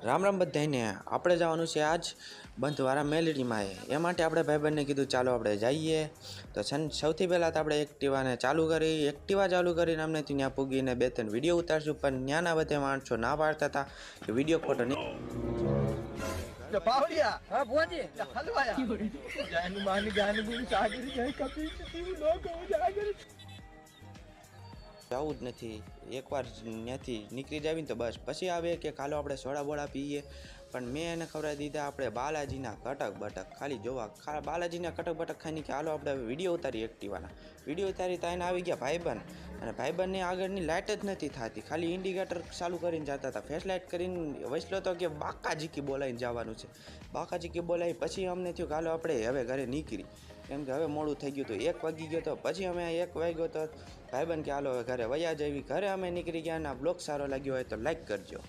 રામ રામ બધાને આપણે જવાનું છે આજ બંધવાળા મેલડીમાં એ માટે આપણે ભાઈબંધને કીધું ચાલો આપણે જઈએ તો સૌથી પહેલાં તો આપણે એક્ટિવાને એક્ટિવા ચાલુ કરીને અમને ત્યાં પૂગીને 2-3 વિડીયો ઉતારશું પણ ત્યાંના બધે માણસો ના પાડતા હતા કે વિડીયો ફોટો નહીં પાવડિયા હા ભોજી હલવાયા જાન માની ગાન બુન સાગર જય કપી તું લોકો જાગર જવું જ નથી એકવાર ત્યાંથી નીકળી જાવીને તો બસ પછી આવે કે ખાલો આપણે સોડા બોડા પીએ પણ મેં એને ખવડાવી દીધા આપણે બાલાજીના કટક બટક ખાલી જોવા બાલાજીના કટક બટક ખાઈને કે હાલો આપણે વિડીયો ઉતારી એક્ટિવાના વિડીયો ઉતારી તો એને આવી ગયા ભાઈબંધ અને ભાઈબંધની આગળની લાઇટ જ નથી થતી ખાલી ઇન્ડિકેટર ચાલુ કરીને જતા હતા ફ્લેશ લાઇટ કરીને વસલો તો કે બાકાજીકી બોલાવીને જવાનું છે બાકાજીકી બોલાવી પછી અમને થયું કે હાલો આપણે હવે ઘરે નીકળી કેમ કે હવે મોડું થઈ ગયું તો 1 વાગી ગયો તો પછી અમે 1 વાગ્યો તો ભાઈબંધ કે હાલો હવે ઘરે વયા જવી ઘરે અમે નીકળી ગયા અને આ બ્લોગ સારો લાગ્યો હોય તો લાઈક કરજો।